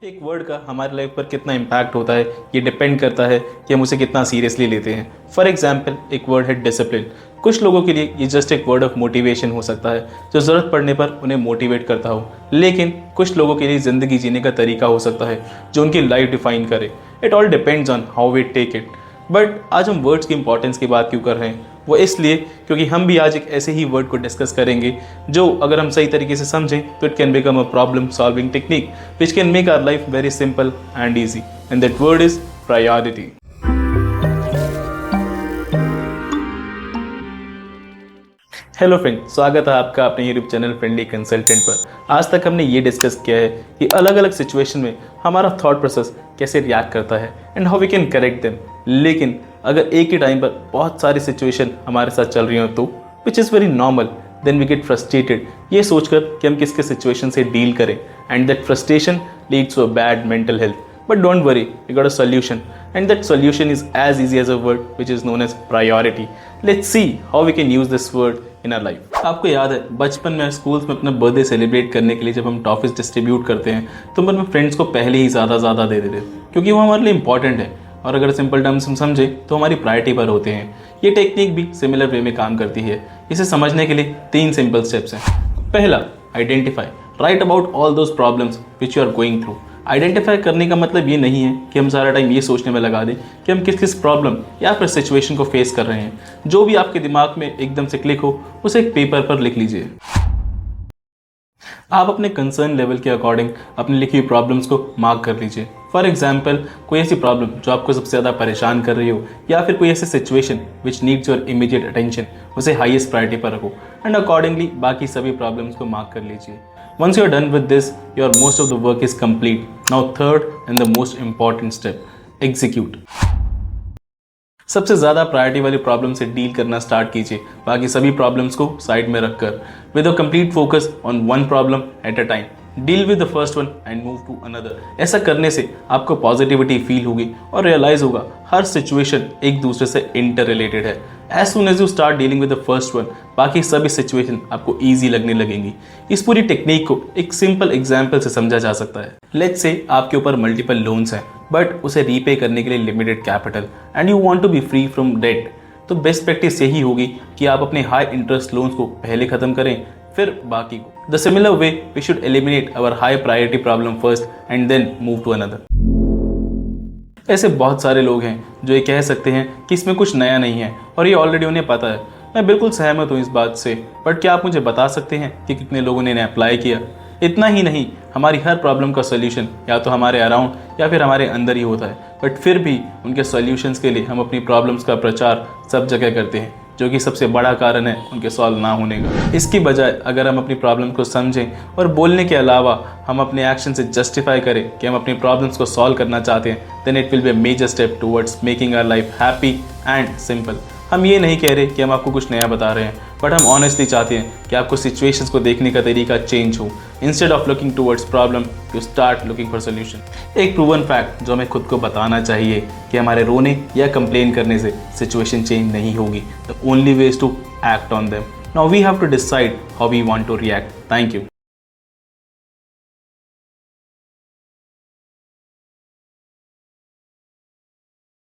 एक वर्ड का हमारे लाइफ पर कितना इम्पैक्ट होता है ये डिपेंड करता है कि हम उसे कितना सीरियसली लेते हैं। फॉर एग्जाम्पल, एक वर्ड है डिसिप्लिन। कुछ लोगों के लिए ये जस्ट एक वर्ड ऑफ मोटिवेशन हो सकता है जो ज़रूरत पड़ने पर उन्हें मोटिवेट करता हो, लेकिन कुछ लोगों के लिए ज़िंदगी जीने का तरीका हो सकता है जो उनकी लाइफ डिफाइन करे। It all depends on how we take it. But आज हम वर्ड्स की इंपॉर्टेंस की बात क्यों कर रहे हैं, वो इसलिए क्योंकि हम भी आज एक ऐसे ही वर्ड को डिस्कस करेंगे जो अगर हम सही तरीके से समझें तो it can become a problem solving technique which can make our life very simple and easy, and that word is priority. Hello friend, स्वागत है आपका अपने यूट्यूब चैनल फ्रेंडली कंसल्टेंट पर। आज तक हमने ये डिस्कस किया है कि अलग अलग सिचुएशन में हमारा थॉट प्रोसेस कैसे रिएक्ट करता है and how we can correct them. लेकिन अगर एक ही टाइम पर बहुत सारी सिचुएशन हमारे साथ चल रही हो तो which is very normal, then we get frustrated ये सोचकर कि हम किस किस सिचुएशन से डील करें, and that frustration leads to a bad mental health. But don't worry, we got a solution, and that solution is as easy as a word which is known as priority. Let's see how we can use this word in our life. आपको याद है बचपन में schools में अपना birthday celebrate करने के लिए जब हम टॉफीज डिस्ट्रीब्यूट करते हैं तो हम अपने फ्रेंड्स को पहले ही ज़्यादा दे देते हैं क्योंकि वो हमारे लिए इंपॉर्टेंट है, और अगर सिंपल टर्म्स हम समझे तो हमारी प्रायोरिटी पर होते हैं। ये टेक्निक भी सिमिलर वे में काम करती है। इसे समझने के लिए 3 सिंपल स्टेप्स हैं। पहला, identify. Write about all those problems which you are going through. Identify करने का मतलब ये नहीं है कि हम सारा टाइम ये सोचने में लगा दें कि हम किस किस प्रॉब्लम या फिर सिचुएशन को फेस कर रहे हैं। जो भी आपके दिमाग में एकदम से क्लिक हो उसे एक पेपर पर लिख लीजिए। आप अपने कंसर्न लेवल के अकॉर्डिंग अपनी लिखी हुई प्रॉब्लम्स को मार्क कर लीजिए। फॉर एग्जाम्पल, कोई ऐसी प्रॉब्लम जो आपको सबसे ज़्यादा परेशान कर रही हो या फिर कोई ऐसी situation which needs your immediate attention, उसे हाईएस्ट प्रायोरिटी पर रखो एंड अकॉर्डिंगली बाकी सभी प्रॉब्लम्स को मार्क कर लीजिए। Once you are done with this, your most of the work is complete. Now third and the most important step, execute. सबसे ज़्यादा प्रायोरिटी वाली प्रॉब्लम से डील करना स्टार्ट कीजिए, बाकी सभी प्रॉब्लम्स को साइड में रखकर, with a complete focus on one problem at a time. Deal with the first one and move to another. ऐसा करने से आपको पॉजिटिविटी फील होगी और रियलाइज होगा हर सिचुएशन एक दूसरे से इंटर रिलेटेड है। As soon as you start dealing with the first one, बाकी सभी सिचुएशन आपको ईजी लगने लगेंगी। इस पूरी टेक्निक को एक सिंपल एग्जाम्पल से समझा जा सकता है। लेट्स से आपके ऊपर मल्टीपल लोन्स हैं बट उसे रीपे करने के लिए limited capital and you want to be free from debt. तो बेस्ट प्रैक्टिस यही होगी कि आप अपने हाई इंटरेस्ट लोन्स को पहले खत्म करें, फिर बाकी को। The similar way we should eliminate our high priority problem first and then move to another. ऐसे बहुत सारे लोग हैं जो ये कह सकते हैं कि इसमें कुछ नया नहीं है और ये ऑलरेडी उन्हें पता है। मैं बिल्कुल सहमत हूँ इस बात से, बट क्या आप मुझे बता सकते हैं कि कितने लोगों ने इन्हें अप्लाई किया? इतना ही नहीं, हमारी हर प्रॉब्लम का सोल्यूशन या तो हमारे अराउंड या फिर हमारे अंदर ही होता है, बट फिर भी उनके सॉल्यूशंस के लिए हम अपनी प्रॉब्लम्स का प्रचार सब जगह करते हैं, जो कि सबसे बड़ा कारण है उनके सॉल्व ना होने का। इसकी बजाय अगर हम अपनी प्रॉब्लम को समझें और बोलने के अलावा हम अपने एक्शन से जस्टिफाई करें कि हम अपनी प्रॉब्लम्स को सॉल्व करना चाहते हैं, then it will be a major step towards making our life happy and simple. हम ये नहीं कह रहे कि हम आपको कुछ नया बता रहे हैं, बट हम ऑनेस्टली चाहते हैं कि आपको सिचुएशंस को देखने का तरीका चेंज हो। Instead of looking towards problem, you start looking for solution. एक प्रूवन फैक्ट जो हमें खुद को बताना चाहिए कि हमारे रोने या कंप्लेन करने से सिचुएशन चेंज नहीं होगी। The only way is to act on them. Now we have to decide how we want to react. Thank you.